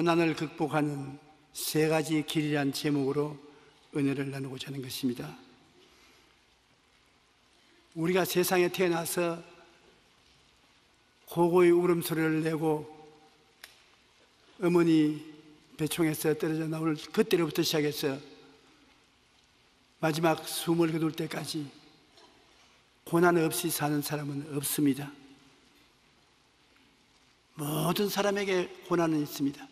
고난을 극복하는 세 가지 길이란 제목으로 은혜를 나누고자 하는 것입니다. 우리가 세상에 태어나서 고고의 울음소리를 내고 어머니 배총에서 떨어져 나올 그때로부터 시작해서 마지막 숨을 거둘 때까지 고난 없이 사는 사람은 없습니다. 모든 사람에게 고난은 있습니다.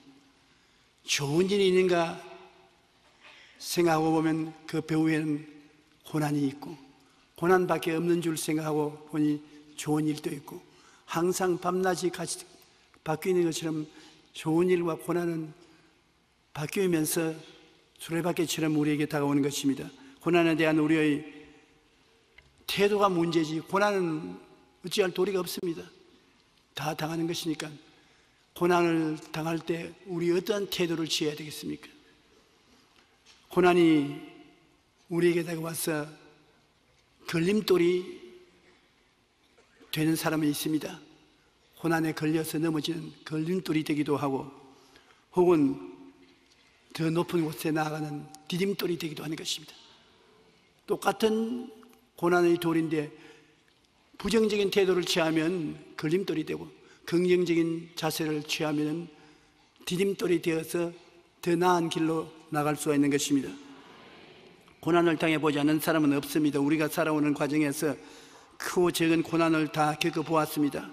좋은 일이 있는가 생각하고 보면 그 배후에는 고난이 있고, 고난밖에 없는 줄 생각하고 보니 좋은 일도 있고, 항상 밤낮이 같이 바뀌는 것처럼 좋은 일과 고난은 바뀌면서 수레바퀴처럼 우리에게 다가오는 것입니다. 고난에 대한 우리의 태도가 문제지 고난은 어찌할 도리가 없습니다. 다 당하는 것이니까. 고난을 당할 때 우리 어떠한 태도를 취해야 되겠습니까? 고난이 우리에게 다가와서 걸림돌이 되는 사람이 있습니다. 고난에 걸려서 넘어지는 걸림돌이 되기도 하고, 혹은 더 높은 곳에 나아가는 디딤돌이 되기도 하는 것입니다. 똑같은 고난의 돌인데 부정적인 태도를 취하면 걸림돌이 되고, 긍정적인 자세를 취하면 디딤돌이 되어서 더 나은 길로 나갈 수가 있는 것입니다. 고난을 당해보지 않은 사람은 없습니다. 우리가 살아오는 과정에서 크고 작은 고난을 다 겪어보았습니다.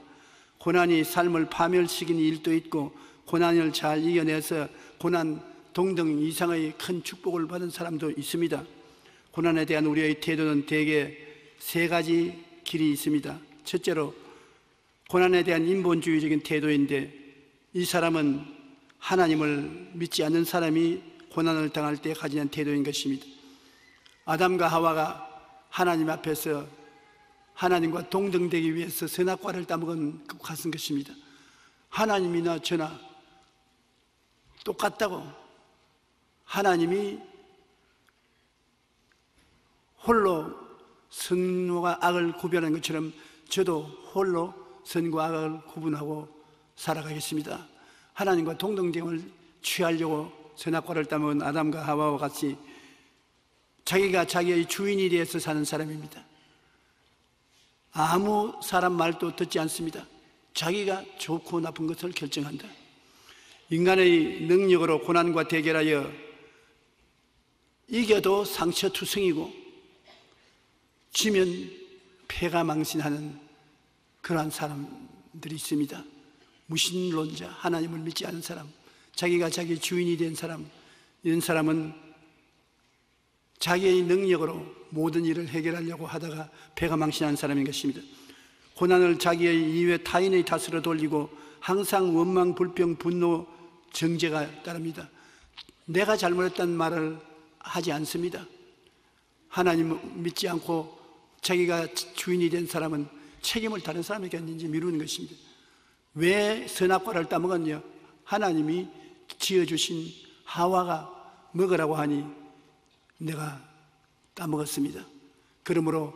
고난이 삶을 파멸시키는 일도 있고, 고난을 잘 이겨내서 고난 동등 이상의 큰 축복을 받은 사람도 있습니다. 고난에 대한 우리의 태도는 대개 세 가지 길이 있습니다. 첫째로 고난에 대한 인본주의적인 태도인데, 이 사람은 하나님을 믿지 않는 사람이 고난을 당할 때 가지는 태도인 것입니다. 아담과 하와가 하나님 앞에서 하나님과 동등되기 위해서 선악과를 따먹은 같은 것입니다. 하나님이나 저나 똑같다고, 하나님이 홀로 선과 악을 구별하는 것처럼 저도 홀로 선과 악을 구분하고 살아가겠습니다. 하나님과 동등됨을 취하려고 선악과를 따먹은 아담과 하와와 같이 자기가 자기의 주인이 되어서 사는 사람입니다. 아무 사람 말도 듣지 않습니다. 자기가 좋고 나쁜 것을 결정한다. 인간의 능력으로 고난과 대결하여 이겨도 상처투성이고 지면 패가망신하는 그러한 사람들이 있습니다. 무신론자, 하나님을 믿지 않은 사람, 자기가 자기 주인이 된 사람, 이런 사람은 자기의 능력으로 모든 일을 해결하려고 하다가 패가망신한 사람인 것입니다. 고난을 자기의 이외 타인의 탓으로 돌리고 항상 원망, 불평, 분노, 정죄가 따릅니다. 내가 잘못했다는 말을 하지 않습니다. 하나님을 믿지 않고 자기가 주인이 된 사람은 책임을 다른 사람에게 이제 미루는 것입니다. 왜 선악과를 따먹었냐? 하나님이 지어주신 하와가 먹으라고 하니 내가 따먹었습니다. 그러므로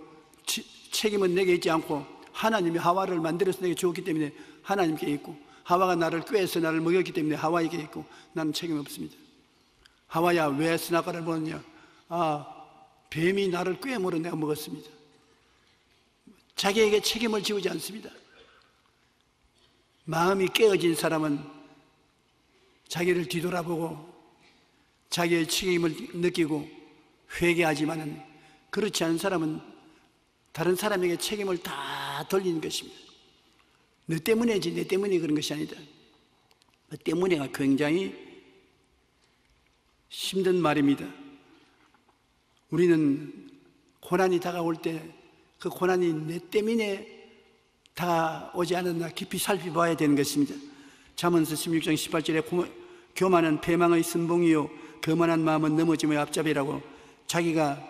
책임은 내게 있지 않고 하나님이 하와를 만들어서 내게 주었기 때문에 하나님께 있고, 하와가 나를 꾀해서 나를 먹였기 때문에 하와에게 있고, 나는 책임 없습니다. 하와야, 왜 선악과를 먹었냐? 뱀이 나를 꾀물어 내가 먹었습니다. 자기에게 책임을 지우지 않습니다. 마음이 깨어진 사람은 자기를 뒤돌아보고 자기의 책임을 느끼고 회개하지만은, 그렇지 않은 사람은 다른 사람에게 책임을 다 돌리는 것입니다. 너 때문에지, 내 때문에 그런 것이 아니다. 그 때문에가 굉장히 힘든 말입니다. 우리는 고난이 다가올 때 그 고난이 내 때문에 다가오지 않았나 깊이 살펴봐야 되는 것입니다. 잠언서 16장 18절에 교만은 패망의 선봉이요 거만한 마음은 넘어짐의 앞잡이라고, 자기가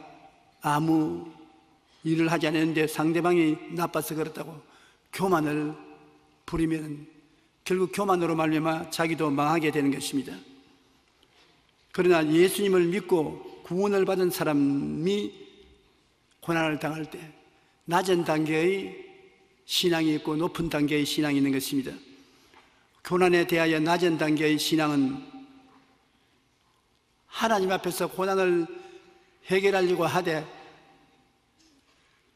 아무 일을 하지 않았는데 상대방이 나빠서 그렇다고 교만을 부리면 결국 교만으로 말미암아 자기도 망하게 되는 것입니다. 그러나 예수님을 믿고 구원을 받은 사람이 고난을 당할 때 낮은 단계의 신앙이 있고 높은 단계의 신앙이 있는 것입니다. 고난에 대하여 낮은 단계의 신앙은 하나님 앞에서 고난을 해결하려고 하되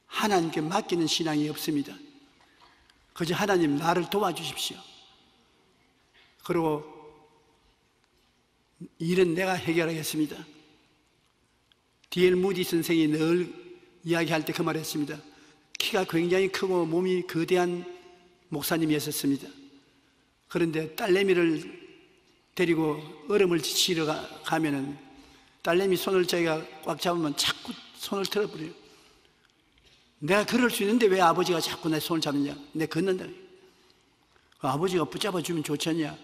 하나님께 맡기는 신앙이 없습니다. 그저 하나님 나를 도와주십시오. 그리고 일은 내가 해결하겠습니다. D.L. 무디 선생이 늘 이야기할 때 그 말했습니다. 키가 굉장히 크고 몸이 거대한 목사님이었습니다. 그런데 딸내미를 데리고 얼음을 지치러 가면은 딸내미 손을 자기가 꽉 잡으면 자꾸 손을 틀어버려요. 내가 그럴 수 있는데 왜 아버지가 자꾸 내 손을 잡느냐? 내가 걷는다. 아버지가 붙잡아주면 좋잖냐?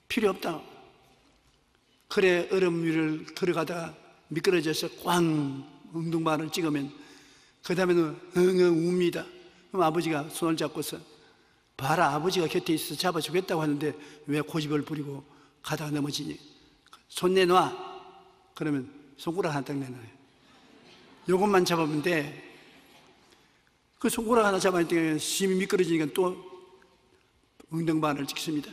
필요 없다. 그래 얼음 위를 걸어가다가 미끄러져서 꽝 엉덩방아를 찍으면 그 다음에는 엉엉 웁니다. 그럼 아버지가 손을 잡고서 봐라, 아버지가 곁에 있어서 잡아주겠다고 하는데 왜 고집을 부리고 가다가 넘어지니? 손 내놔. 그러면 손가락 하나 딱 내놔요. 요것만 잡으면 돼. 그 손가락 하나 잡아니까 심이 미끄러지니까 또 엉덩방아를 찍습니다.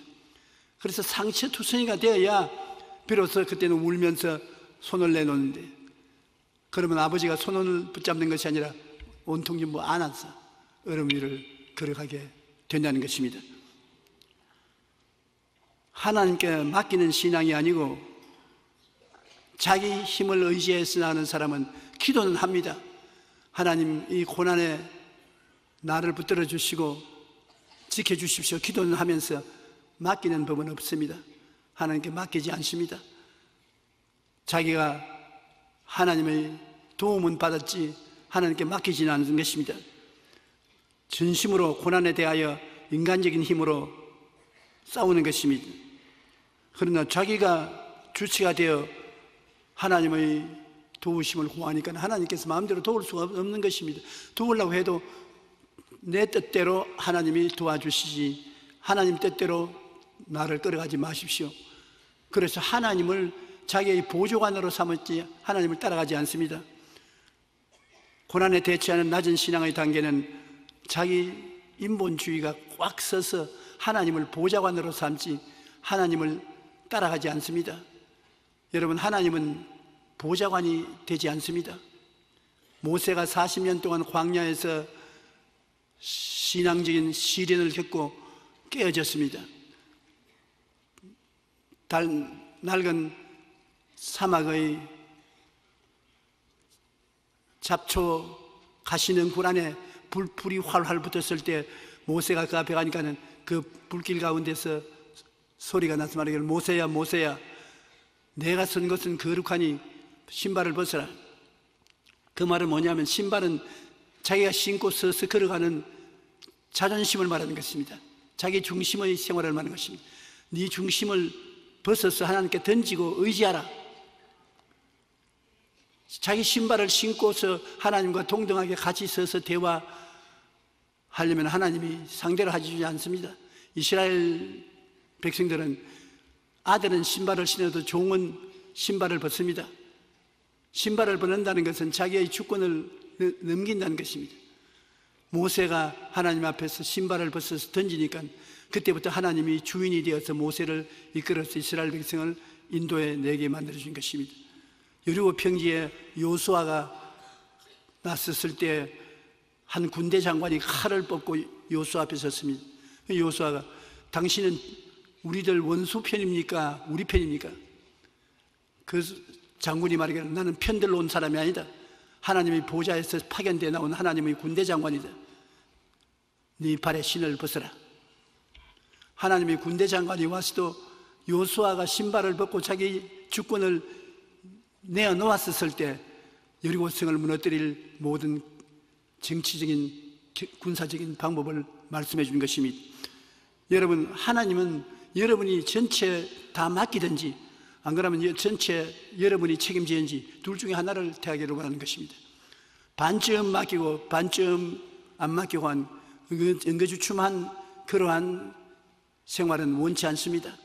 그래서 상처투성이가 되어야 비로소 그때는 울면서 손을 내놓는데, 그러면 아버지가 손을 붙잡는 것이 아니라 온통 전부 안아서 얼음 위를 걸어가게 된다는 것입니다. 하나님께 맡기는 신앙이 아니고 자기 힘을 의지해서 하는 사람은 기도는 합니다. 하나님, 이 고난에 나를 붙들어 주시고 지켜주십시오. 기도는 하면서 맡기는 법은 없습니다. 하나님께 맡기지 않습니다. 자기가 하나님의 도움은 받았지 하나님께 맡기지는 않는 것입니다. 전심으로 고난에 대하여 인간적인 힘으로 싸우는 것입니다. 그러나 자기가 주체가 되어 하나님의 도우심을 구하니까 하나님께서 마음대로 도울 수가 없는 것입니다. 도우려고 해도 내 뜻대로 하나님이 도와주시지 하나님 뜻대로 나를 끌어가지 마십시오. 그래서 하나님을 자기의 보조관으로 삼았지 하나님을 따라가지 않습니다. 고난에 대처하는 낮은 신앙의 단계는 자기 인본주의가 꽉 서서 하나님을 보좌관으로 삼지 하나님을 따라가지 않습니다. 여러분, 하나님은 보좌관이 되지 않습니다. 모세가 40년 동안 광야에서 신앙적인 시련을 겪고 깨어졌습니다. 낡은 사막의 잡초 가시는 굴 안에 불이 활활 붙었을 때 모세가 그 앞에 가니까는 그 불길 가운데서 소리가 나서 말하기를, 모세야 모세야, 내가 선 것은 거룩하니 신발을 벗어라. 그 말은 뭐냐면 신발은 자기가 신고 서서 걸어가는 자존심을 말하는 것입니다. 자기 중심의 생활을 말하는 것입니다. 네 중심을 벗어서 하나님께 던지고 의지하라. 자기 신발을 신고서 하나님과 동등하게 같이 서서 대화하려면 하나님이 상대를 해주지 않습니다. 이스라엘 백성들은 아들은 신발을 신어도 종은 신발을 벗습니다. 신발을 벗는다는 것은 자기의 주권을 넘긴다는 것입니다. 모세가 하나님 앞에서 신발을 벗어서 던지니까 그때부터 하나님이 주인이 되어서 모세를 이끌어서 이스라엘 백성을 인도에 내게 만들어준 것입니다. 여리고 평지에 요수아가 났었을 때 한 군대 장관이 칼을 뽑고 요수아 앞에 섰습니다. 요수아가, 당신은 우리들 원수 편입니까? 우리 편입니까? 그 장군이 말하기를, 나는 편들러 온 사람이 아니다. 하나님의 보좌에서 파견되어 나온 하나님의 군대 장관이다. 네 발에 신을 벗어라. 하나님의 군대 장관이 와서도 요수아가 신발을 벗고 자기 주권을 내어놓았을 때 여리고성을 무너뜨릴 모든 정치적인 군사적인 방법을 말씀해 준 것입니다. 여러분, 하나님은 여러분이 전체 다 맡기든지 안 그러면 전체 여러분이 책임지든지 둘 중에 하나를 택하기를 원하는 것입니다. 반쯤 맡기고 반쯤 안 맡기고 한 응거주춤한 그러한 생활은 원치 않습니다.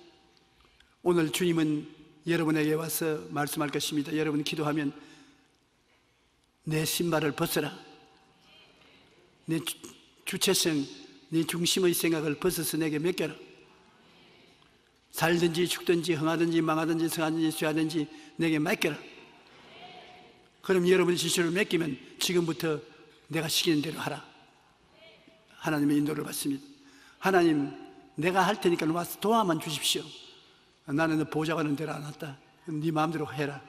오늘 주님은 여러분에게 와서 말씀할 것입니다. 여러분 기도하면 내 신발을 벗어라. 내 주체성, 내 중심의 생각을 벗어서 내게 맡겨라. 살든지 죽든지 흥하든지 망하든지 성하든지 쇠하든지 내게 맡겨라. 그럼 여러분이 지시를 맡기면 지금부터 내가 시키는 대로 하라. 하나님의 인도를 받습니다. 하나님, 내가 할 테니까 와서 도와만 주십시오. 나는 너 보좌 가는 대로 안 왔다. 네 마음대로 해라.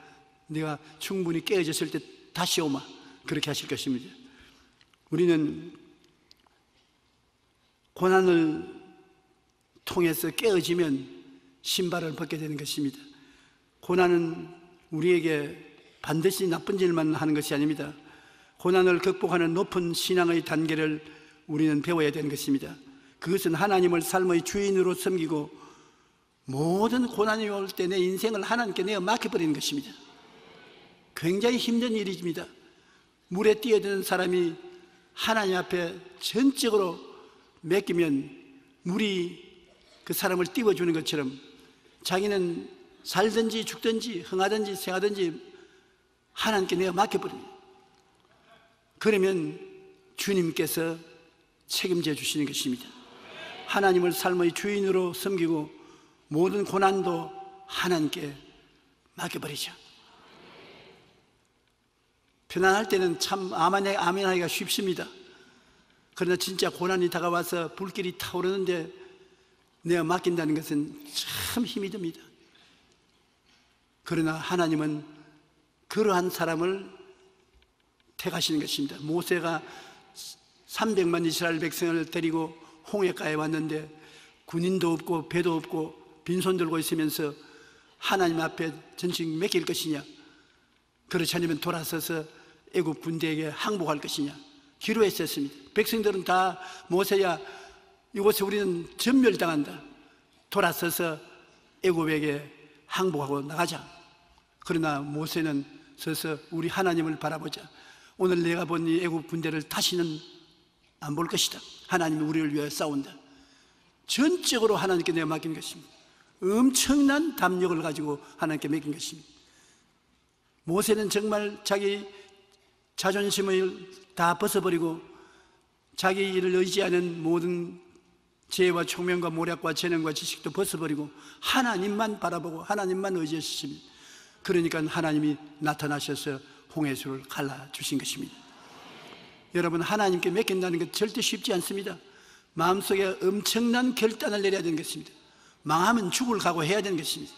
네가 충분히 깨어졌을 때 다시 오마. 그렇게 하실 것입니다. 우리는 고난을 통해서 깨어지면 신발을 벗게 되는 것입니다. 고난은 우리에게 반드시 나쁜 일만 하는 것이 아닙니다. 고난을 극복하는 높은 신앙의 단계를 우리는 배워야 되는 것입니다. 그것은 하나님을 삶의 주인으로 섬기고 모든 고난이 올 때 내 인생을 하나님께 내어 맡겨버리는 것입니다. 굉장히 힘든 일입니다. 물에 뛰어드는 사람이 하나님 앞에 전적으로 맡기면 물이 그 사람을 띄워주는 것처럼 자기는 살든지 죽든지 흥하든지 생하든지 하나님께 내가 맡겨버립니다. 그러면 주님께서 책임져 주시는 것입니다. 하나님을 삶의 주인으로 섬기고 모든 고난도 하나님께 맡겨버리죠. 편안할 때는 참 아멘하기가 쉽습니다. 그러나 진짜 고난이 다가와서 불길이 타오르는데 내가 맡긴다는 것은 참 힘이 듭니다. 그러나 하나님은 그러한 사람을 택하시는 것입니다. 모세가 300만 이스라엘 백성을 데리고 홍해가에 왔는데 군인도 없고 배도 없고 빈손 들고 있으면서 하나님 앞에 전직 맡길 것이냐, 그렇지 않으면 돌아서서 애국 군대에게 항복할 것이냐 기로했었습니다. 백성들은 다 모세야, 이곳에 우리는 전멸당한다, 돌아서서 애국에게 항복하고 나가자. 그러나 모세는 서서 우리 하나님을 바라보자. 오늘 내가 본 이 애국 군대를 다시는 안 볼 것이다. 하나님이 우리를 위하여 싸운다. 전적으로 하나님께 내가 맡긴 것입니다. 엄청난 담력을 가지고 하나님께 맡긴 것입니다. 모세는 정말 자기 자존심을 다 벗어버리고 자기 일을 의지하는 모든 지혜와 총명과 모략과 재능과 지식도 벗어버리고 하나님만 바라보고 하나님만 의지하십니다. 그러니까 하나님이 나타나셔서 홍해수를 갈라주신 것입니다. 여러분, 하나님께 맡긴다는 것 절대 쉽지 않습니다. 마음속에 엄청난 결단을 내려야 되는 것입니다. 망하면 죽을 각오해야 되는 것입니다.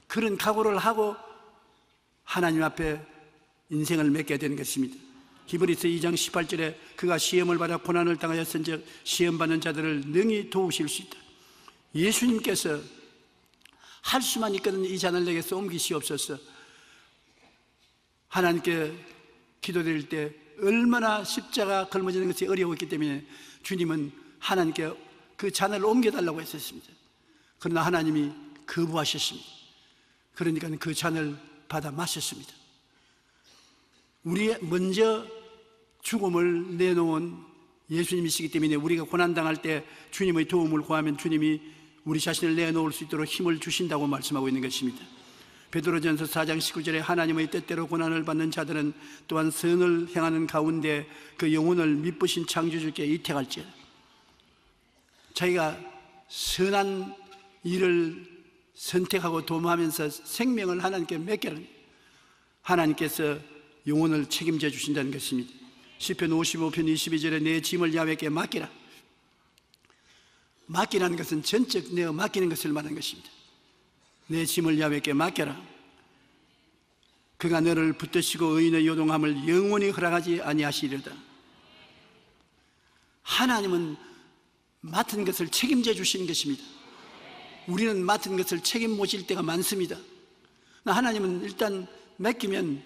그런 각오를 하고 하나님 앞에 인생을 맡겨야 되는 것입니다. 히브리서 2장 18절에 그가 시험을 받아 고난을 당하였은즉 시험받는 자들을 능히 도우실 수 있다. 예수님께서 할 수만 있거든 이 잔을 내게서 옮기시옵소서. 하나님께 기도드릴 때 얼마나 십자가 걸머지는 것이 어려웠기 때문에 주님은 하나님께 그 잔을 옮겨달라고 했었습니다. 그러나 하나님이 거부하셨습니다. 그러니까 그 잔을 받아 마셨습니다. 우리 먼저 죽음을 내놓은 예수님이시기 때문에 우리가 고난당할 때 주님의 도움을 구하면 주님이 우리 자신을 내놓을 수 있도록 힘을 주신다고 말씀하고 있는 것입니다. 베드로전서 4장 19절에 하나님의 뜻대로 고난을 받는 자들은 또한 선을 행하는 가운데 그 영혼을 미쁘신 창조주께 이택할지어다. 자기가 선한 일을 선택하고 도모하면서 생명을 하나님께 맡기는, 하나님께서 영혼을 책임져 주신다는 것입니다. 시편 55편 22절에 내 짐을 야훼께 맡기라. 맡기라는 것은 전적 내어 맡기는 것을 말하는 것입니다. 내 짐을 야훼께 맡겨라. 그가 너를 붙드시고 의인의 요동함을 영원히 허락하지 아니하시리로다. 하나님은 맡은 것을 책임져 주시는 것입니다. 우리는 맡은 것을 책임 못 질 때가 많습니다. 하나님은 일단 맡기면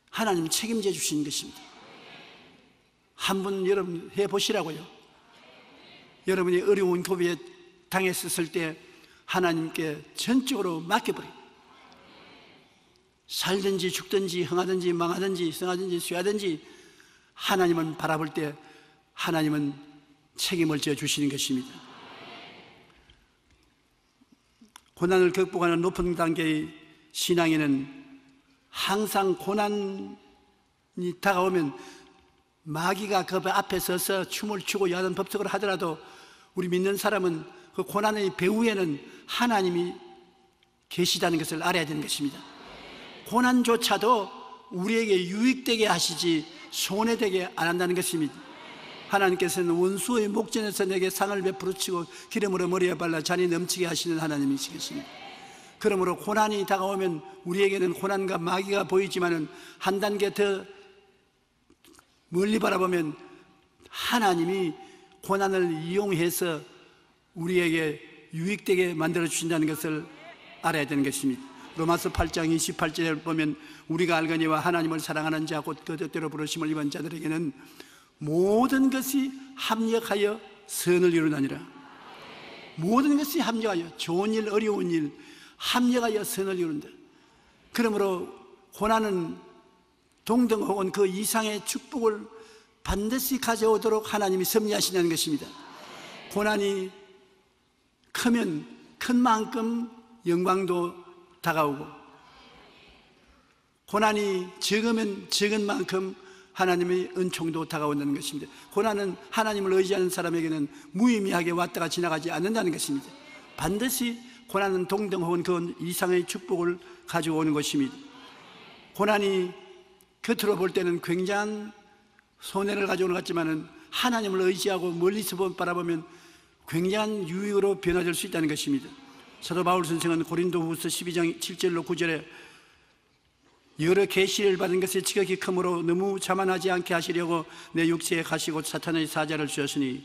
하나님 책임져 주시는 것입니다. 한번 여러분 해보시라고요. 여러분이 어려운 고비에 당했을 때 하나님께 전적으로 맡겨버려요. 살든지 죽든지 흥하든지 망하든지 성하든지 쇠하든지 하나님은 바라볼 때 하나님은 책임을 져 주시는 것입니다. 고난을 극복하는 높은 단계의 신앙에는 항상 고난이 다가오면 마귀가 그 앞에 서서 춤을 추고 야단 법석을 하더라도 우리 믿는 사람은 그 고난의 배후에는 하나님이 계시다는 것을 알아야 되는 것입니다. 고난조차도 우리에게 유익되게 하시지 손해되게 안 한다는 것입니다. 하나님께서는 원수의 목전에서 내게 상을 베풀어치고 기름으로 머리에 발라 잔이 넘치게 하시는 하나님이시겠습니다. 그러므로 고난이 다가오면 우리에게는 고난과 마귀가 보이지만은 한 단계 더 멀리 바라보면 하나님이 고난을 이용해서 우리에게 유익되게 만들어 주신다는 것을 알아야 되는 것입니다. 로마서 8장 28절에 보면 우리가 알거니와 하나님을 사랑하는 자 곧 그 뜻대로 부르심을 입은 자들에게는 모든 것이 합력하여 선을 이루나니라. 모든 것이 합력하여, 좋은 일 어려운 일 합력하여 선을 이룬다. 그러므로 고난은 동등 혹은 그 이상의 축복을 반드시 가져오도록 하나님이 섭리하시는 것입니다. 고난이 크면 큰 만큼 영광도 다가오고, 고난이 적으면 적은 만큼 하나님의 은총도 다가온다는 것입니다. 고난은 하나님을 의지하는 사람에게는 무의미하게 왔다가 지나가지 않는다는 것입니다. 반드시 고난은 동등 혹은 그 이상의 축복을 가져오는 것입니다. 고난이 겉으로 볼 때는 굉장한 손해를 가져오는 것 같지만 하나님을 의지하고 멀리서 바라보면 굉장한 유익으로 변화될 수 있다는 것입니다. 사도 바울 선생은 고린도후서 12장 7절로 9절에 여러 계시를 받은 것이 지극히 크므로 너무 자만하지 않게 하시려고 내 육체에 가시고 사탄의 사자를 주셨으니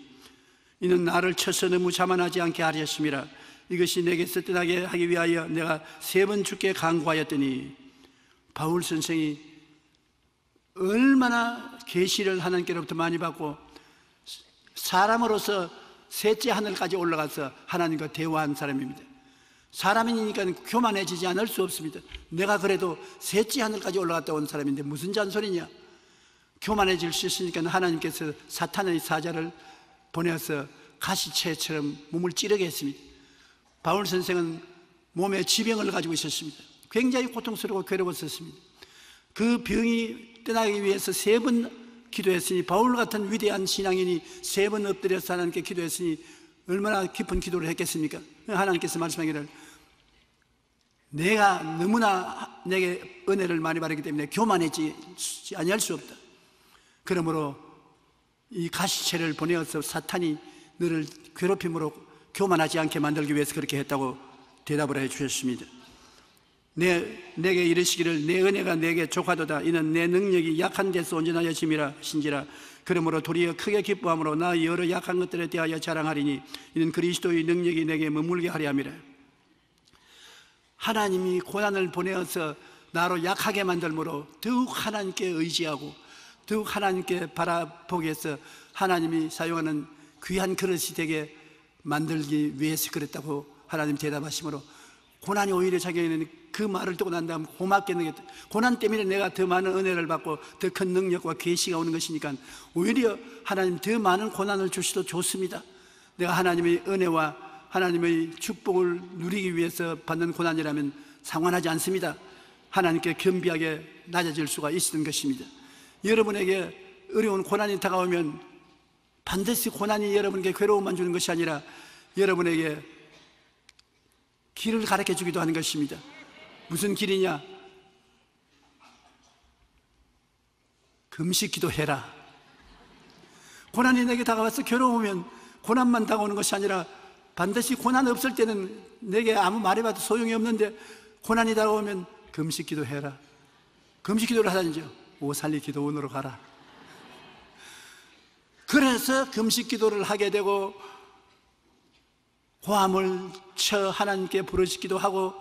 이는 나를 쳐서 너무 자만하지 않게 하셨음이라. 이것이 내게서 떠나게 하기 위하여 내가 3번 주께 간구하였더니, 바울 선생이 얼마나 계시를 하나님께로부터 많이 받고 사람으로서 셋째 하늘까지 올라가서 하나님과 대화한 사람입니다. 사람이니까 교만해지지 않을 수 없습니다. 내가 그래도 셋째 하늘까지 올라갔다 온 사람인데 무슨 잔소리냐. 교만해질 수 있으니까 하나님께서 사탄의 사자를 보내서 가시채처럼 몸을 찌르게 했습니다. 바울 선생은 몸에 지병을 가지고 있었습니다. 굉장히 고통스럽고 괴로웠었습니다. 그 병이 떠나기 위해서 3번 기도했으니, 바울 같은 위대한 신앙인이 3번 엎드려서 하나님께 기도했으니 얼마나 깊은 기도를 했겠습니까? 하나님께서 말씀하기를 내가 너무나 내게 은혜를 많이 받았기 때문에 교만해지지 아니할 수 없다. 그러므로 이 가시채를 보내어서 사탄이 너를 괴롭힘으로 교만하지 않게 만들기 위해서 그렇게 했다고 대답을 해 주셨습니다. 내게 이르시기를 내 은혜가 내게 족하도다. 이는 내 능력이 약한 데서 온전하여 짐이라 신지라. 그러므로 도리어 크게 기뻐함으로 나 여러 약한 것들에 대하여 자랑하리니 이는 그리스도의 능력이 내게 머물게 하려 함이라. 하나님이 고난을 보내어서 나로 약하게 만들므로 더욱 하나님께 의지하고 더욱 하나님께 바라보기 위해서 하나님이 사용하는 귀한 그릇이 되게 만들기 위해서 그랬다고 하나님 대답하시므로, 고난이 오히려 자기에게는 그 말을 듣고 난 다음 고맙겠는 게, 고난 때문에 내가 더 많은 은혜를 받고 더 큰 능력과 계시가 오는 것이니까 오히려 하나님 더 많은 고난을 주시도 좋습니다. 내가 하나님의 은혜와 하나님의 축복을 누리기 위해서 받는 고난이라면 상관하지 않습니다. 하나님께 겸비하게 낮아질 수가 있는 것입니다. 여러분에게 어려운 고난이 다가오면 반드시 고난이 여러분에게 괴로움만 주는 것이 아니라 여러분에게 길을 가르쳐 주기도 하는 것입니다. 무슨 길이냐? 금식 기도해라. 고난이 내게 다가와서 괴로우면 고난만 다가오는 것이 아니라 반드시 고난 없을 때는 내게 아무 말해봐도 소용이 없는데 고난이 다가오면 금식 기도해라. 금식 기도를 하다니죠. 오살리 기도원으로 가라. 그래서 금식 기도를 하게 되고 고함을 쳐 하나님께 부르짖기도 하고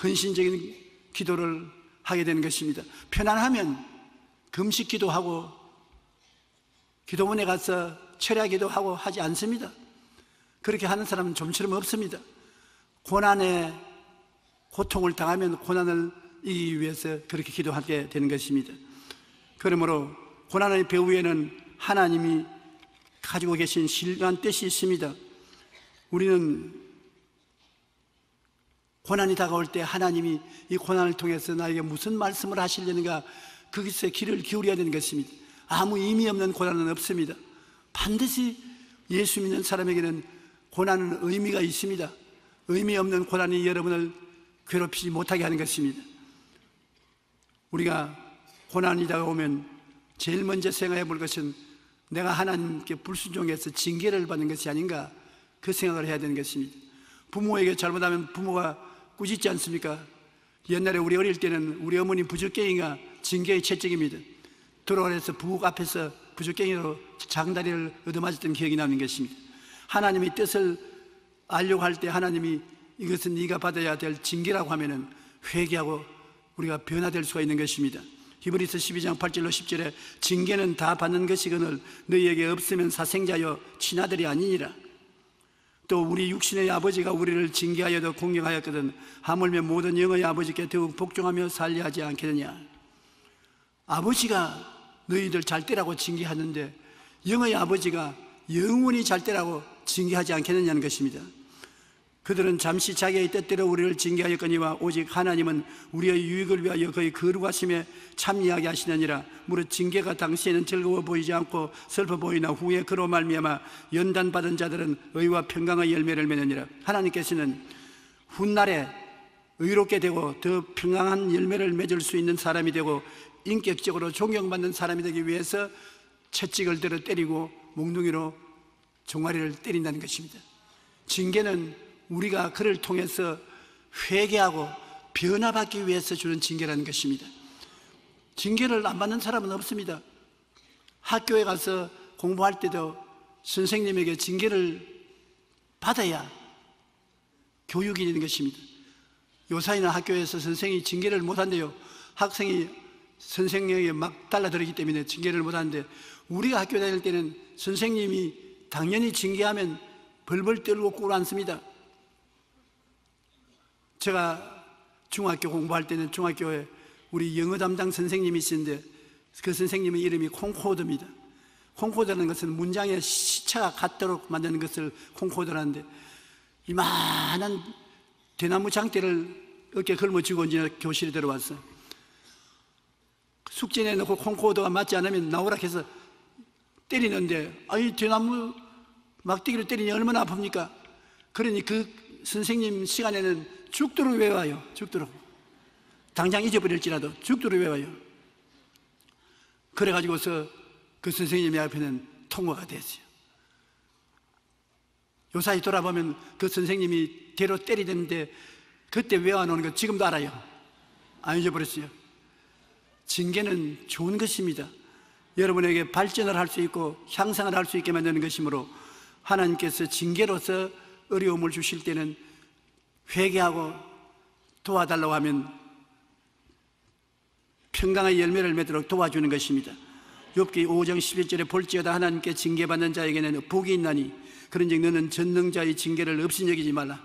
헌신적인 기도를 하게 되는 것입니다. 편안하면 금식 기도하고 기도원에 가서 철야기도 하고 하지 않습니다. 그렇게 하는 사람은 좀처럼 없습니다. 고난에 고통을 당하면 고난을 이기기 위해서 그렇게 기도하게 되는 것입니다. 그러므로 고난의 배후에는 하나님이 가지고 계신 신령한 뜻이 있습니다. 우리는 고난이 다가올 때 하나님이 이 고난을 통해서 나에게 무슨 말씀을 하시려는가, 거기서 귀를 기울여야 되는 것입니다. 아무 의미 없는 고난은 없습니다. 반드시 예수 믿는 사람에게는 고난은 의미가 있습니다. 의미 없는 고난이 여러분을 괴롭히지 못하게 하는 것입니다. 우리가 고난이 다가오면 제일 먼저 생각해 볼 것은 내가 하나님께 불순종해서 징계를 받는 것이 아닌가, 그 생각을 해야 되는 것입니다. 부모에게 잘못하면 부모가 꾸짖지 않습니까? 옛날에 우리 어릴 때는 우리 어머니 부적갱이가 징계의 채찍입니다. 돌아가서 부엌 앞에서 부적갱이로 장다리를 얻어맞았던 기억이 나는 것입니다. 하나님의 뜻을 알려고 할 때 하나님이 이것은 네가 받아야 될 징계라고 하면은 회개하고 우리가 변화될 수가 있는 것입니다. 히브리서 12장 8절로 10절에 징계는 다 받는 것이거늘 너희에게 없으면 사생자여 친아들이 아니니라. 또 우리 육신의 아버지가 우리를 징계하여도 공경하였거든 하물며 모든 영의 아버지께 더욱 복종하며 살려하지 않겠느냐. 아버지가 너희들 잘 때라고 징계하는데 영의 아버지가 영원히 잘 때라고 징계하지 않겠느냐는 것입니다. 그들은 잠시 자기의 뜻대로 우리를 징계하였거니와 오직 하나님은 우리의 유익을 위하여 그의 거룩하심에 참여하게 하시느니라. 무릇 징계가 당시에는 즐거워 보이지 않고 슬퍼 보이나 후에 그로 말미암아 연단받은 자들은 의와 평강의 열매를 맺느니라. 하나님께서는 훗날에 의롭게 되고 더 평강한 열매를 맺을 수 있는 사람이 되고 인격적으로 존경받는 사람이 되기 위해서 채찍을 들어 때리고 몽둥이로 종아리를 때린다는 것입니다. 징계는 우리가 그를 통해서 회개하고 변화받기 위해서 주는 징계라는 것입니다. 징계를 안 받는 사람은 없습니다. 학교에 가서 공부할 때도 선생님에게 징계를 받아야 교육이 되는 것입니다. 요사이나 학교에서 선생님이 징계를 못한대요. 학생이 선생님에게 막 달라들기 때문에 징계를 못하는데, 우리가 학교 다닐 때는 선생님이 당연히 징계하면 벌벌 떨고 꿀 앉습니다. 제가 중학교 공부할 때는 중학교에 우리 영어 담당 선생님이 있었는데 그 선생님의 이름이 콩코드입니다. 콩코드라는 것은 문장에 시차가 같도록 만드는 것을 콩코드라는데, 이만한 대나무 장대를 어깨에 걸머쥐고 이제 교실에 들어왔어요. 숙제 내놓고 콩코드가 맞지 않으면 나오라 해서 때리는데, 아이 대나무 막대기로 때리니 얼마나 아픕니까? 그러니 그 선생님 시간에는 죽도록 외워요. 죽도록. 당장 잊어버릴지라도 죽도록 외워요. 그래가지고서 그 선생님의 앞에는 통과가 됐어요. 요사이 돌아보면 그 선생님이 대로 때리던데 그때 외워놓은 거 지금도 알아요. 안 잊어버렸어요. 징계는 좋은 것입니다. 여러분에게 발전을 할 수 있고 향상을 할 수 있게 만드는 것이므로 하나님께서 징계로서 어려움을 주실 때는 회개하고 도와달라고 하면 평강의 열매를 맺도록 도와주는 것입니다. 욥기 5장 11절에 볼지어다 하나님께 징계받는 자에게는 복이 있나니 그런즉 너는 전능자의 징계를 없이 여기지 말라.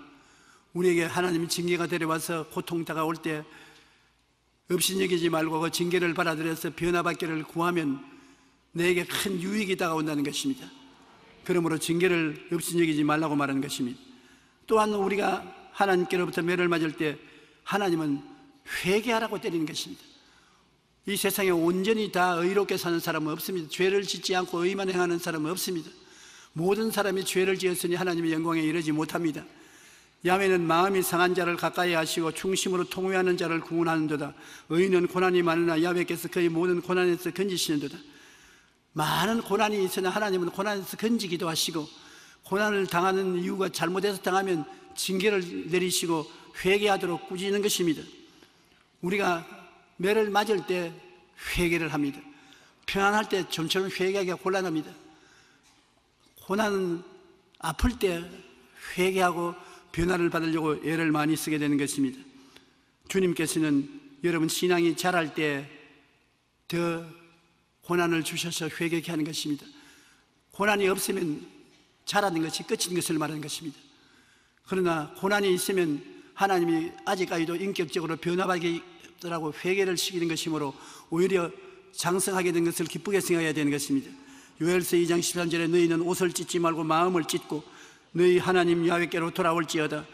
우리에게 하나님이 징계가 데려와서 고통 다가올 때 없이 여기지 말고 그 징계를 받아들여서 변화받기를 구하면 내게 큰 유익이 다가온다는 것입니다. 그러므로 징계를 없이 여기지 말라고 말하는 것입니다. 또한 우리가 하나님께로부터 매를 맞을 때 하나님은 회개하라고 때리는 것입니다. 이 세상에 온전히 다 의롭게 사는 사람은 없습니다. 죄를 짓지 않고 의만 행하는 사람은 없습니다. 모든 사람이 죄를 지었으니 하나님의 영광에 이르지 못합니다. 야훼는 마음이 상한 자를 가까이 하시고 충심으로 통회하는 자를 구원하는도다. 의인은 고난이 많으나 야훼께서 그의 모든 고난에서 건지시는도다. 많은 고난이 있으나 하나님은 고난에서 건지기도 하시고, 고난을 당하는 이유가 잘못해서 당하면 징계를 내리시고 회개하도록 꾸짖는 것입니다. 우리가 매를 맞을 때 회개를 합니다. 평안할 때 좀처럼 회개하기가 곤란합니다. 고난은 아플 때 회개하고 변화를 받으려고 애를 많이 쓰게 되는 것입니다. 주님께서는 여러분 신앙이 자랄 때 더 고난을 주셔서 회개케 하는 것입니다. 고난이 없으면 자라는 것이 끝인 것을 말하는 것입니다. 그러나 고난이 있으면 하나님이 아직까지도 인격적으로 변화하기라고 회개를 시키는 것이므로 오히려 장성하게 된 것을 기쁘게 생각해야 되는 것입니다. 요엘서 2장 13절에 너희는 옷을 찢지 말고 마음을 찢고 너희 하나님 야훼께로 돌아올지어다.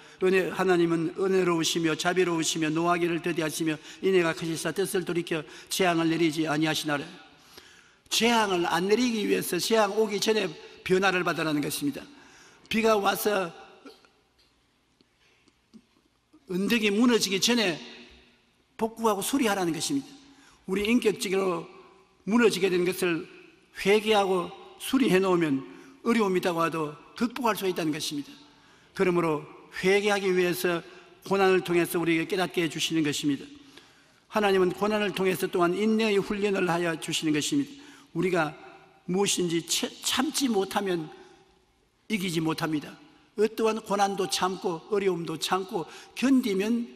하나님은 은혜로우시며 자비로우시며 노하기를 더디하시며 인애가 크시사 뜻을 돌이켜 재앙을 내리지 아니하시나라. 재앙을 안 내리기 위해서 재앙 오기 전에 변화를 받으라는 것입니다. 비가 와서 언덕이 무너지기 전에 복구하고 수리하라는 것입니다. 우리 인격적으로 무너지게 된 것을 회개하고 수리해 놓으면 어려움이 있다고 하도 극복할 수 있다는 것입니다. 그러므로 회개하기 위해서 고난을 통해서 우리에게 깨닫게 해주시는 것입니다. 하나님은 고난을 통해서 또한 인내의 훈련을 하여 주시는 것입니다. 우리가 무엇인지 참지 못하면 이기지 못합니다. 어떠한 고난도 참고 어려움도 참고 견디면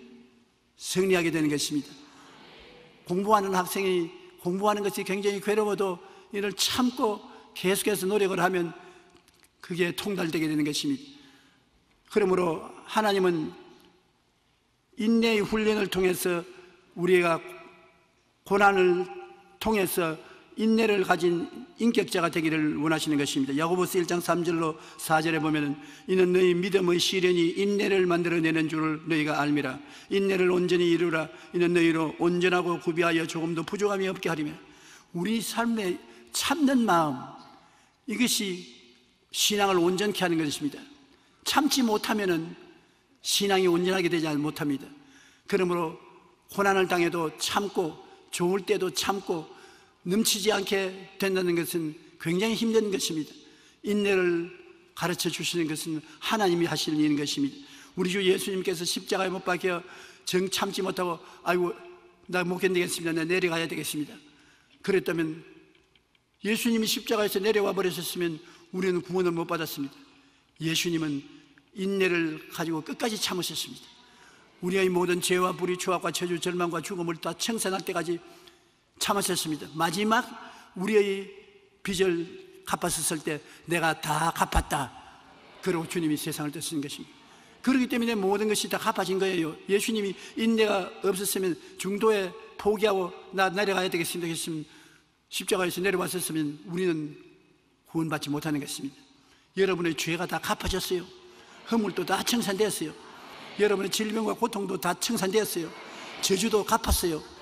승리하게 되는 것입니다. 공부하는 학생이 공부하는 것이 굉장히 괴로워도 이를 참고 계속해서 노력을 하면 그게 통달되게 되는 것입니다. 그러므로 하나님은 인내의 훈련을 통해서 우리가 고난을 통해서 인내를 가진 인격자가 되기를 원하시는 것입니다. 야고보서 1장 3절로 4절에 보면 이는 너희 믿음의 시련이 인내를 만들어내는 줄을 너희가 알미라. 인내를 온전히 이루라. 이는 너희로 온전하고 구비하여 조금도 부족함이 없게 하리며. 우리 삶에 참는 마음, 이것이 신앙을 온전케 하는 것입니다. 참지 못하면 신앙이 온전하게 되지 못합니다. 그러므로 고난을 당해도 참고 좋을 때도 참고 넘치지 않게 된다는 것은 굉장히 힘든 것입니다. 인내를 가르쳐 주시는 것은 하나님이 하시는 일인 것입니다. 우리 주 예수님께서 십자가에 못 박혀 정 참지 못하고 아이고 나 못 견디겠습니다, 나 내려가야 되겠습니다, 그랬다면 예수님이 십자가에서 내려와 버리셨으면 우리는 구원을 못 받았습니다. 예수님은 인내를 가지고 끝까지 참으셨습니다. 우리의 모든 죄와 불의, 추악과 저주, 절망과 죽음을 다 청산할 때까지 참으셨습니다. 마지막 우리의 빚을 갚았을 때 내가 다 갚았다, 그러고 주님이 세상을 떠나신 것입니다. 그렇기 때문에 모든 것이 다 갚아진 거예요. 예수님이 인내가 없었으면 중도에 포기하고 나 내려가야 되겠습니다 했으면, 십자가에서 내려왔었으면 우리는 구원받지 못하는 것입니다. 여러분의 죄가 다 갚아졌어요. 허물도 다 청산되었어요. 여러분의 질병과 고통도 다 청산되었어요. 저주도 갚았어요.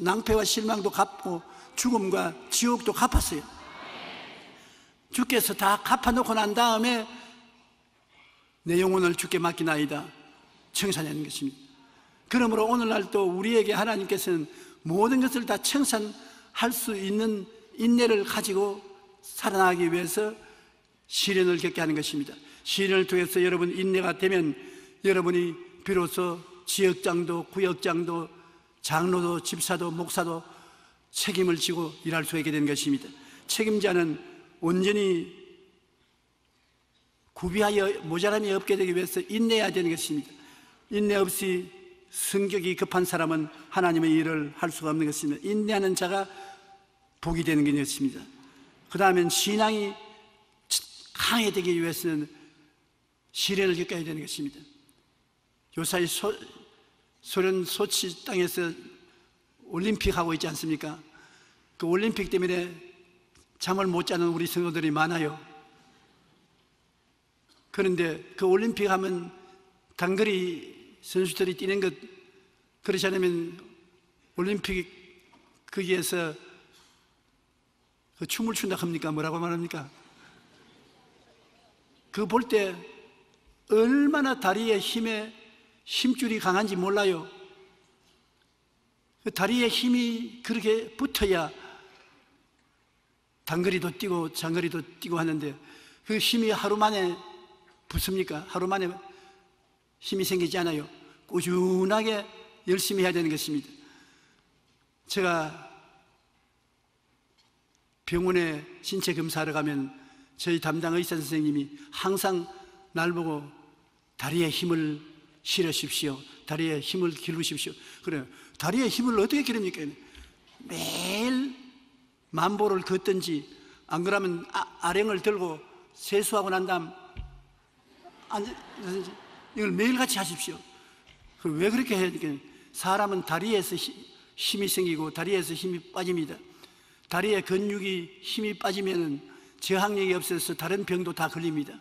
낭패와 실망도 갚고 죽음과 지옥도 갚았어요. 주께서 다 갚아놓고 난 다음에 내 영혼을 주께 맡기나이다 청산하는 것입니다. 그러므로 오늘날 또 우리에게 하나님께서는 모든 것을 다 청산할 수 있는 인내를 가지고 살아나가기 위해서 시련을 겪게 하는 것입니다. 시련을 통해서 여러분 인내가 되면 여러분이 비로소 지역장도 구역장도 장로도 집사도 목사도 책임을 지고 일할 수 있게 되는 것입니다. 책임자는 온전히 구비하여 모자람이 없게 되기 위해서 인내해야 되는 것입니다. 인내 없이 성격이 급한 사람은 하나님의 일을 할 수가 없는 것입니다. 인내하는 자가 복이 되는 것입니다. 그 다음엔 신앙이 강해지기 위해서는 시련을 겪어야 되는 것입니다. 요사이 소련 소치 땅에서 올림픽 하고 있지 않습니까? 그 올림픽 때문에 잠을 못 자는 우리 성도들이 많아요. 그런데 그 올림픽 하면 단거리 선수들이 뛰는 것, 그렇지 않으면 올림픽 거기에서 그 춤을 춘다 합니까? 뭐라고 말합니까? 그거 볼 때 얼마나 다리의 힘줄이 강한지 몰라요. 그 다리에 힘이 그렇게 붙어야 단거리도 뛰고 장거리도 뛰고 하는데 그 힘이 하루 만에 붙습니까? 하루 만에 힘이 생기지 않아요. 꾸준하게 열심히 해야 되는 것입니다. 제가 병원에 신체 검사하러 가면 저희 담당 의사 선생님이 항상 날 보고 다리에 힘을 실으십시오, 다리에 힘을 기르십시오. 그래요. 다리에 힘을 어떻게 기릅니까? 매일 만보를 걷든지 안 그러면 아령을 들고 세수하고 난 다음 이걸 매일같이 하십시오. 왜 그렇게 해야 되겠냐? 사람은 다리에서 힘이 생기고 다리에서 힘이 빠집니다. 다리에 근육이 힘이 빠지면 저항력이 없어서 다른 병도 다 걸립니다.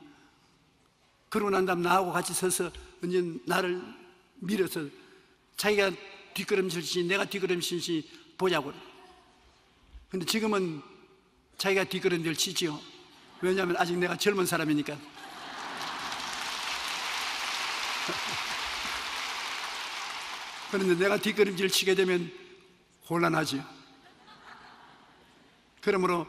그러고 난 다음 나하고 같이 서서 언제 나를 밀어서 자기가 뒷걸음질지 내가 뒷걸음질지 보자고. 근데 지금은 자기가 뒷걸음질 치지요. 왜냐하면 아직 내가 젊은 사람이니까. 그런데 내가 뒷걸음질 치게 되면 곤란하죠. 그러므로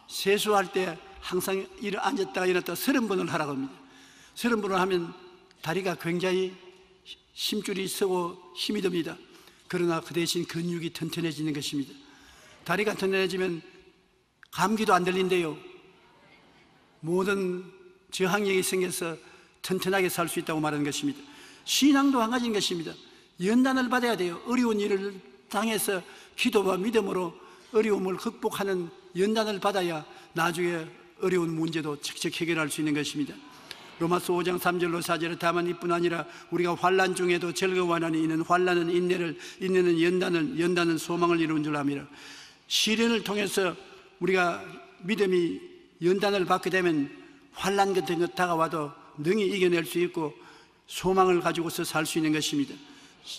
세수할 때 항상 앉았다가 일어났다가 30번을 하라고 합니다. 30번을 하면 다리가 굉장히 힘줄이 서고 힘이 듭니다. 그러나 그 대신 근육이 튼튼해지는 것입니다. 다리가 튼튼해지면 감기도 안 들린대요. 모든 저항력이 생겨서 튼튼하게 살 수 있다고 말하는 것입니다. 신앙도 한 가지인 것입니다. 연단을 받아야 돼요. 어려운 일을 당해서 기도와 믿음으로 어려움을 극복하는 연단을 받아야 나중에 어려운 문제도 척척 해결할 수 있는 것입니다. 로마서 5장 3절로 4절에 다만 이뿐 아니라 우리가 환난 중에도 즐거워하나니 이는 환난은 인내를, 인내는 연단을, 연단은 소망을 이루는 줄 압니다. 시련을 통해서 우리가 믿음이 연단을 받게 되면 환난 같은 것 다가와도 능히 이겨낼 수 있고 소망을 가지고서 살 수 있는 것입니다.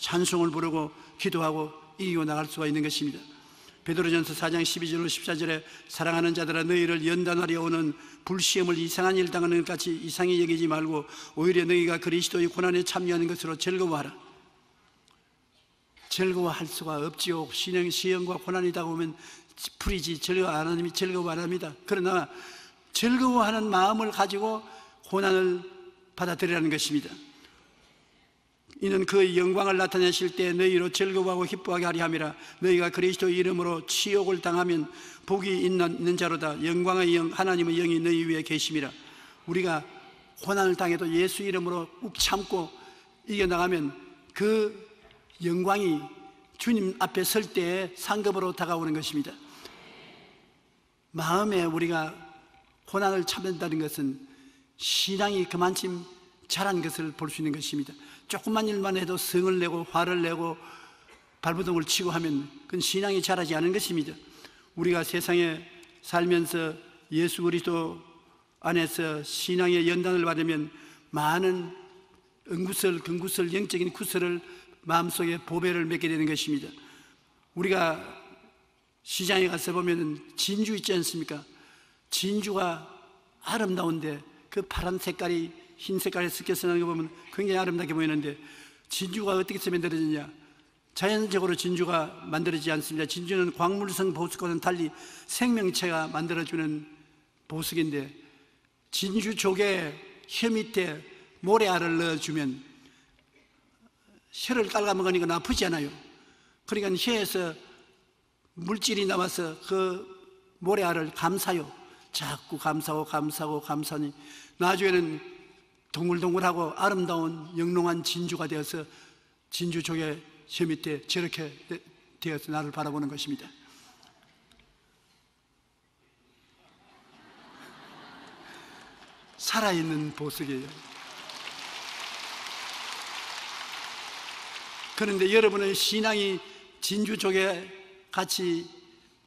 찬송을 부르고 기도하고 이기고 나갈 수가 있는 것입니다. 베드로전서 4장 12절로 14절에 사랑하는 자들아 너희를 연단하려 오는 불시험을 이상한 일 당하는 것 같이 이상히 여기지 말고 오히려 너희가 그리스도의 고난에 참여하는 것으로 즐거워하라. 즐거워할 수가 없지요. 시험과 고난이 다가오면 풀이지 즐거워 안 하니 즐거워 안 합니다. 그러나 즐거워하는 마음을 가지고 고난을 받아들이라는 것입니다. 이는 그의 영광을 나타내실 때 너희로 즐거워하고 기뻐하게 하리 함이라. 너희가 그리스도의 이름으로 치욕을 당하면 복이 있는 자로다. 영광의 영 하나님의 영이 너희 위에 계심이라. 우리가 고난을 당해도 예수 이름으로 꾹 참고 이겨나가면 그 영광이 주님 앞에 설 때에 상급으로 다가오는 것입니다. 마음에 우리가 고난을 참는다는 것은 신앙이 그만큼 자란 것을 볼 수 있는 것입니다. 조금만 일만 해도 성을 내고 화를 내고 발버둥을 치고 하면 그건 신앙이 자라지 않은 것입니다. 우리가 세상에 살면서 예수 그리스도 안에서 신앙의 연단을 받으면 많은 은구설, 근구설, 영적인 구설을 마음속에 보배를 맺게 되는 것입니다. 우리가 시장에 가서 보면 진주 있지 않습니까? 진주가 아름다운데 그 파란 색깔이 흰 색깔에 섞여서 나는 거 보면 굉장히 아름답게 보이는데 진주가 어떻게 해서 만들어지냐? 자연적으로 진주가 만들어지지 않습니다. 진주는 광물성 보석과는 달리 생명체가 만들어주는 보석인데 진주 조개 혀 밑에 모래알을 넣어주면 혀를 깔아먹으니까 나쁘지 않아요. 그러니까 혀에서 물질이 나와서 그 모래알을 감싸요. 자꾸 감싸니 나중에는 동글동글하고 아름다운 영롱한 진주가 되어서 진주 조개 혀 밑에 저렇게 되어서 나를 바라보는 것입니다. 살아있는 보석이에요. 그런데 여러분의 신앙이 진주 조개 같이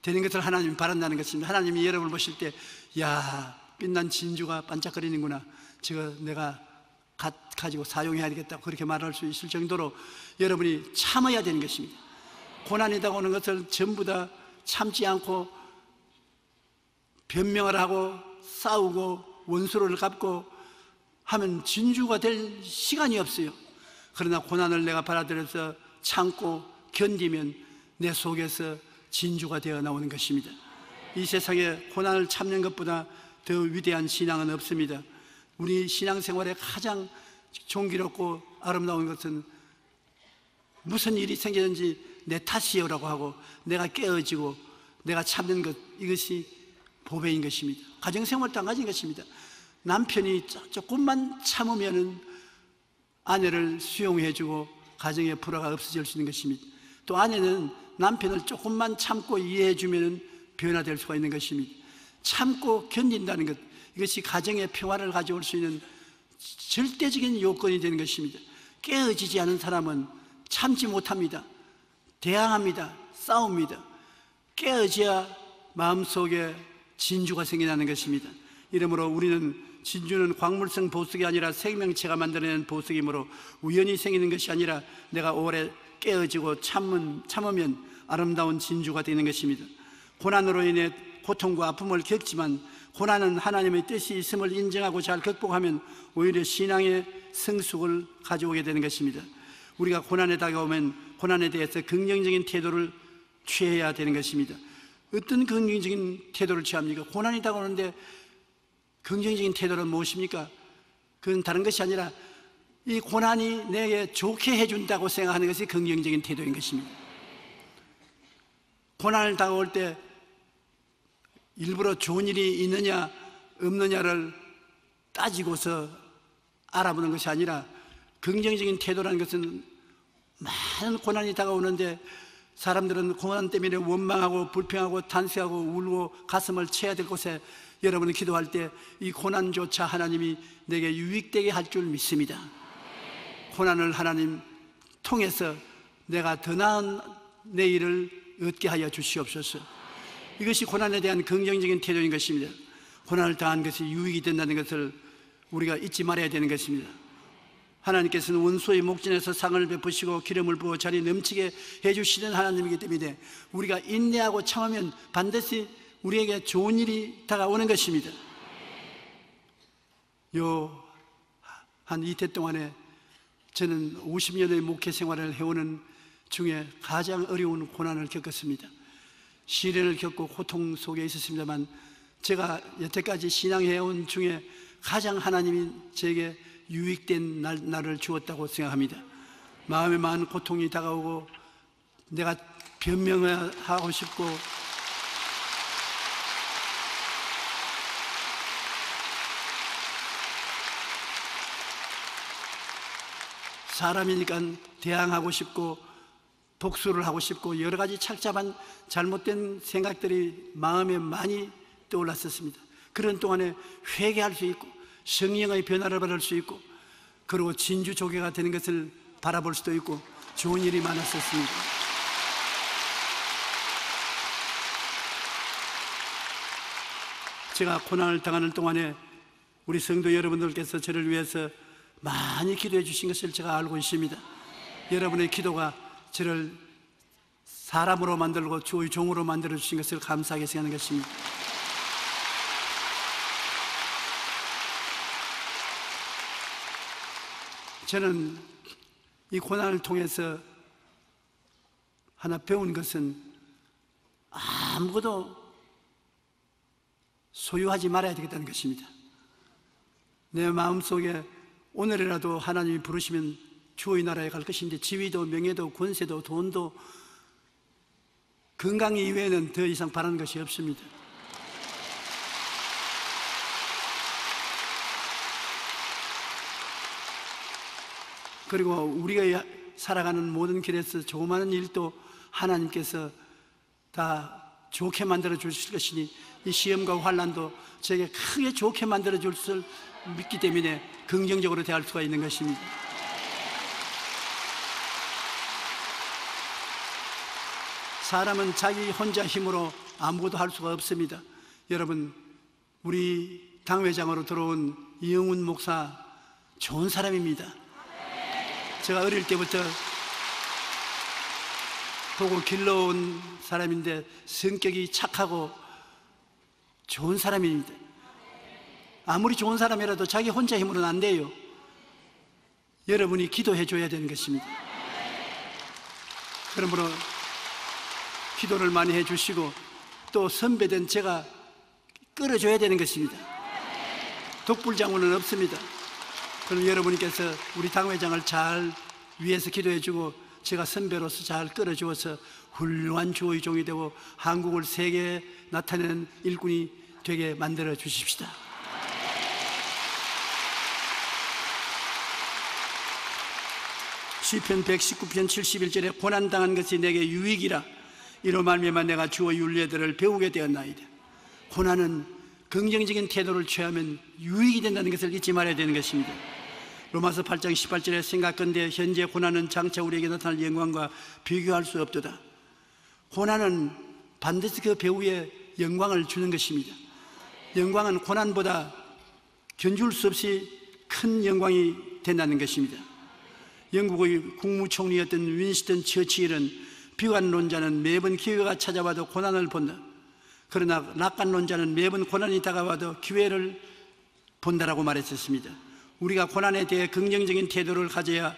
되는 것을 하나님이 바란다는 것입니다. 하나님이 여러분을 보실 때 야, 빛난 진주가 반짝거리는구나. 저거 내가 가지고 사용해야 되겠다. 그렇게 말할 수 있을 정도로 여러분이 참아야 되는 것입니다. 고난이 다가오는 것을 전부 다 참지 않고 변명을 하고 싸우고 원수를 갚고 하면 진주가 될 시간이 없어요. 그러나 고난을 내가 받아들여서 참고 견디면 내 속에서 진주가 되어 나오는 것입니다. 이 세상에 고난을 참는 것보다 더 위대한 신앙은 없습니다. 우리 신앙생활에 가장 존귀롭고 아름다운 것은 무슨 일이 생기든지 내 탓이요라고 하고 내가 깨어지고 내가 참는 것, 이것이 보배인 것입니다. 가정생활도 한 가지인 것입니다. 남편이 조금만 참으면 아내를 수용해주고 가정의 불화가 없어질 수 있는 것입니다. 또 아내는 남편을 조금만 참고 이해해주면 변화될 수가 있는 것입니다. 참고 견딘다는 것, 이것이 가정의 평화를 가져올 수 있는 절대적인 요건이 되는 것입니다. 깨어지지 않은 사람은 참지 못합니다. 대항합니다. 싸웁니다. 깨어져야 마음속에 진주가 생겨나는 것입니다. 이러므로 우리는 진주는 광물성 보석이 아니라 생명체가 만들어낸 보석이므로 우연히 생기는 것이 아니라 내가 오래 깨어지고 참으면 아름다운 진주가 되는 것입니다. 고난으로 인해 고통과 아픔을 겪지만 고난은 하나님의 뜻이 있음을 인정하고 잘 극복하면 오히려 신앙의 성숙을 가져오게 되는 것입니다. 우리가 고난에 다가오면 고난에 대해서 긍정적인 태도를 취해야 되는 것입니다. 어떤 긍정적인 태도를 취합니까? 고난이 다가오는데 긍정적인 태도는 무엇입니까? 그건 다른 것이 아니라 이 고난이 내게 좋게 해준다고 생각하는 것이 긍정적인 태도인 것입니다. 고난을 다가올 때 일부러 좋은 일이 있느냐 없느냐를 따지고서 알아보는 것이 아니라 긍정적인 태도라는 것은 많은 고난이 다가오는데 사람들은 고난 때문에 원망하고 불평하고 탄식하고 울고 가슴을 쳐야 될 곳에 여러분이 기도할 때 이 고난조차 하나님이 내게 유익되게 할 줄 믿습니다. 고난을 하나님 통해서 내가 더 나은 내일을 얻게 하여 주시옵소서. 이것이 고난에 대한 긍정적인 태도인 것입니다. 고난을 당한 것이 유익이 된다는 것을 우리가 잊지 말아야 되는 것입니다. 하나님께서는 원수의 목전에서 상을 베푸시고 기름을 부어 자리 넘치게 해주시는 하나님이기 때문에 우리가 인내하고 참으면 반드시 우리에게 좋은 일이 다가오는 것입니다. 한 이태 동안에 저는 50년의 목회 생활을 해오는 중에 가장 어려운 고난을 겪었습니다. 시련을 겪고 고통 속에 있었습니다만 제가 여태까지 신앙해온 중에 가장 하나님이 제게 유익된 날을 주었다고 생각합니다. 마음에 많은 고통이 다가오고 내가 변명하고 싶고 사람이니까 대항하고 싶고 복수를 하고 싶고 여러 가지 착잡한 잘못된 생각들이 마음에 많이 떠올랐었습니다. 그런 동안에 회개할 수 있고 성령의 변화를 받을 수 있고 그리고 진주조개가 되는 것을 바라볼 수도 있고 좋은 일이 많았었습니다. 제가 고난을 당하는 동안에 우리 성도 여러분들께서 저를 위해서 많이 기도해 주신 것을 제가 알고 있습니다. 여러분의 기도가 저를 사람으로 만들고 주의 종으로 만들어 주신 것을 감사하게 생각하는 것입니다. 저는 이 고난을 통해서 하나 배운 것은 아무것도 소유하지 말아야 되겠다는 것입니다. 내 마음속에 오늘이라도 하나님이 부르시면 주의 나라에 갈 것인데 지위도 명예도 권세도 돈도 건강 이외에는 더 이상 바라는 것이 없습니다. 그리고 우리가 살아가는 모든 길에서 조그마한 일도 하나님께서 다 좋게 만들어 주실 것이니 이 시험과 환난도 저에게 크게 좋게 만들어 줄 줄 믿기 때문에 긍정적으로 대할 수가 있는 것입니다. 사람은 자기 혼자 힘으로 아무것도 할 수가 없습니다. 여러분, 우리 당회장으로 들어온 이영훈 목사 좋은 사람입니다. 제가 어릴 때부터 보고 길러온 사람인데 성격이 착하고 좋은 사람입니다. 아무리 좋은 사람이라도 자기 혼자 힘으로는 안 돼요. 여러분이 기도해 줘야 되는 것입니다. 그러므로 기도를 많이 해 주시고 또 선배된 제가 끌어줘야 되는 것입니다. 독불장군은 없습니다. 그럼 여러분께서 우리 당회장을 잘 위해서 기도해 주고 제가 선배로서 잘 끌어주어서 훌륭한 주의 종이 되고 한국을 세계에 나타내는 일꾼이 되게 만들어 주십시다. 시편 119편 71절에 고난당한 것이 내게 유익이라 이로 말미암아 내가 주의 윤례들을 배우게 되었나이다. 고난은 긍정적인 태도를 취하면 유익이 된다는 것을 잊지 말아야 되는 것입니다. 로마서 8장 18절에 생각건대 현재 고난은 장차 우리에게 나타날 영광과 비교할 수 없도다. 고난은 반드시 그 배후에 영광을 주는 것입니다. 영광은 고난보다 견줄 수 없이 큰 영광이 된다는 것입니다. 영국의 국무총리였던 윈스턴 처칠은 비관론자는 매번 기회가 찾아와도 고난을 본다. 그러나 낙관론자는 매번 고난이 다가와도 기회를 본다라고 말했었습니다. 우리가 고난에 대해 긍정적인 태도를 가져야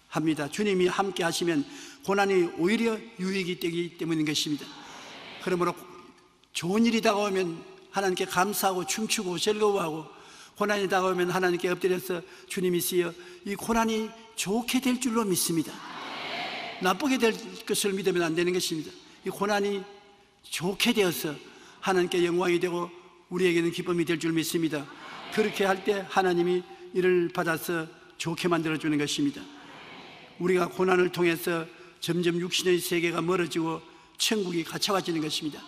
합니다. 주님이 함께 하시면 고난이 오히려 유익이 되기 때문인 것입니다. 그러므로 좋은 일이 다가오면 하나님께 감사하고 춤추고 즐거워하고, 고난이 다가오면 하나님께 엎드려서 주님이 쓰여 이 고난이 좋게 될 줄로 믿습니다. 나쁘게 될 것을 믿으면 안 되는 것입니다. 이 고난이 좋게 되어서 하나님께 영광이 되고 우리에게는 기쁨이 될 줄 믿습니다. 그렇게 할 때 하나님이 이를 받아서 좋게 만들어주는 것입니다. 우리가 고난을 통해서 점점 육신의 세계가 멀어지고 천국이 가까워지는 것입니다.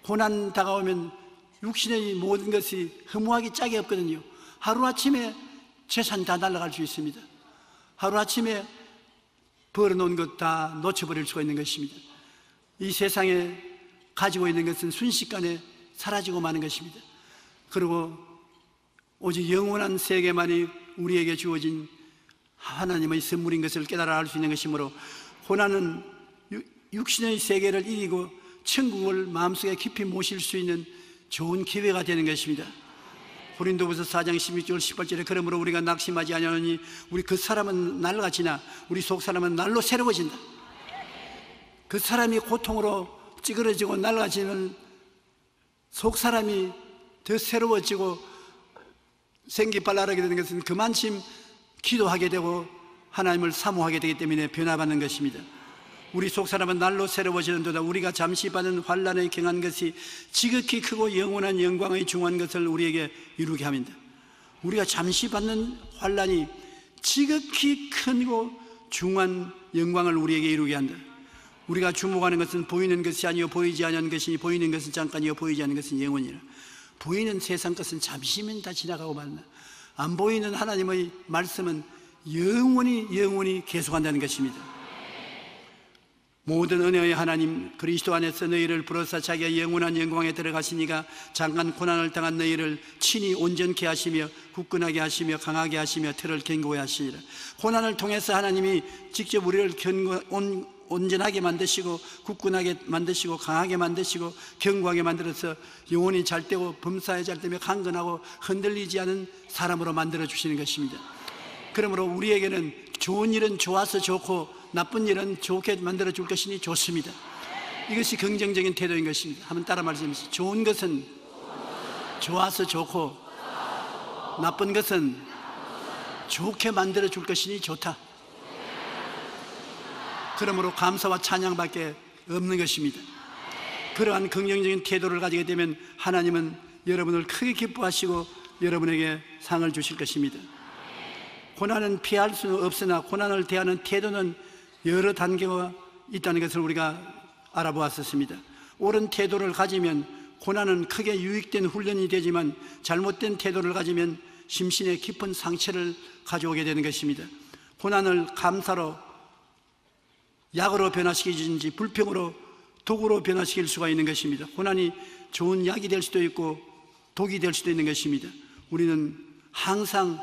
고난 다가오면 육신의 모든 것이 허무하기 짝이 없거든요. 하루아침에 재산 다 날아갈 수 있습니다. 하루아침에 벌어놓은 것 다 놓쳐버릴 수가 있는 것입니다. 이 세상에 가지고 있는 것은 순식간에 사라지고 마는 것입니다. 그리고 오직 영원한 세계만이 우리에게 주어진 하나님의 선물인 것을 깨달아 알 수 있는 것이므로, 고난은 육신의 세계를 이기고 천국을 마음속에 깊이 모실 수 있는 좋은 기회가 되는 것입니다. 고린도후서 4장 16절 18절에 그러므로 우리가 낙심하지 아니하노니 우리 그 사람은 날같이나 우리 속 사람은 날로 새로워진다. 그 사람이 고통으로 찌그러지고 날같이는 속 사람이 더 새로워지고 생기발랄하게 되는 것은 그만큼 기도하게 되고 하나님을 사모하게 되기 때문에 변화받는 것입니다. 우리 속 사람은 날로 새로워지는도다. 우리가 잠시 받은 환난에 경한 것이 지극히 크고 영원한 영광의 중한 것을 우리에게 이루게 합니다. 우리가 잠시 받는 환난이 지극히 크고 중한 영광을 우리에게 이루게 한다. 우리가 주목하는 것은 보이는 것이 아니요 보이지 않는 것이니 보이는 것은 잠깐이요 보이지 않는 것은 영원이라. 보이는 세상 것은 잠시면 다 지나가고 말나, 안 보이는 하나님의 말씀은 영원히 계속한다는 것입니다. 모든 은혜의 하나님 그리스도 안에서 너희를 부르사 자기가 영원한 영광에 들어가시니가 잠깐 고난을 당한 너희를 친히 온전케 하시며 굳건하게 하시며 강하게 하시며 틀을 견고히 하시니라. 고난을 통해서 하나님이 직접 우리를 온전하게 만드시고 굳건하게 만드시고 강하게 만드시고 견고하게 만들어서 영혼이 잘되고 범사에 잘되며 강건하고 흔들리지 않은 사람으로 만들어 주시는 것입니다. 그러므로 우리에게는 좋은 일은 좋아서 좋고 나쁜 일은 좋게 만들어 줄 것이니 좋습니다. 이것이 긍정적인 태도인 것입니다. 한번 따라 말씀해주세요. 좋은 것은 좋아서 좋고 나쁜 것은 좋게 만들어 줄 것이니 좋다. 그러므로 감사와 찬양밖에 없는 것입니다. 그러한 긍정적인 태도를 가지게 되면 하나님은 여러분을 크게 기뻐하시고 여러분에게 상을 주실 것입니다. 고난은 피할 수는 없으나 고난을 대하는 태도는 여러 단계가 있다는 것을 우리가 알아보았습니다. 옳은 태도를 가지면 고난은 크게 유익된 훈련이 되지만 잘못된 태도를 가지면 심신에 깊은 상처를 가져오게 되는 것입니다. 고난을 감사로 약으로 변화시키든지 불평으로 독으로 변화시킬 수가 있는 것입니다. 고난이 좋은 약이 될 수도 있고 독이 될 수도 있는 것입니다. 우리는 항상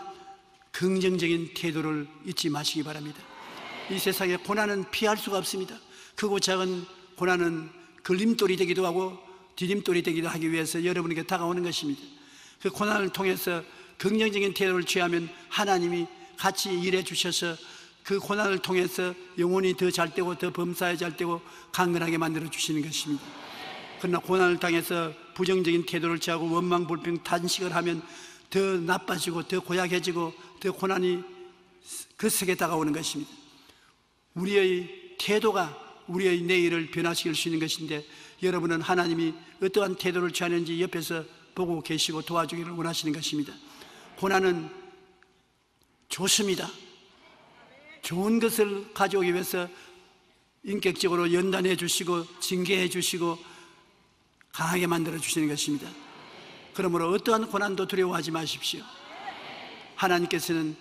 긍정적인 태도를 잊지 마시기 바랍니다. 이 세상에 고난은 피할 수가 없습니다. 크고 작은 고난은 걸림돌이 되기도 하고 디딤돌이 되기도 하기 위해서 여러분에게 다가오는 것입니다. 그 고난을 통해서 긍정적인 태도를 취하면 하나님이 같이 일해 주셔서 그 고난을 통해서 영혼이 더 잘되고 더 범사에 잘되고 강건하게 만들어 주시는 것입니다. 그러나 고난을 당해서 부정적인 태도를 취하고 원망 불평 탄식을 하면 더 나빠지고 더 고약해지고 더 고난이 거세게 다가오는 것입니다. 우리의 태도가 우리의 내일을 변화시킬 수 있는 것인데, 여러분은 하나님이 어떠한 태도를 취하는지 옆에서 보고 계시고 도와주기를 원하시는 것입니다. 고난은 좋습니다. 좋은 것을 가져오기 위해서 인격적으로 연단해 주시고 징계해 주시고 강하게 만들어 주시는 것입니다. 그러므로 어떠한 고난도 두려워하지 마십시오. 하나님께서는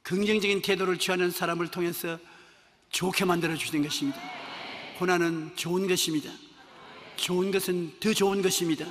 긍정적인 태도를 취하는 사람을 통해서 좋게 만들어 주시는 것입니다. 고난은 좋은 것입니다. 좋은 것은 더 좋은 것입니다.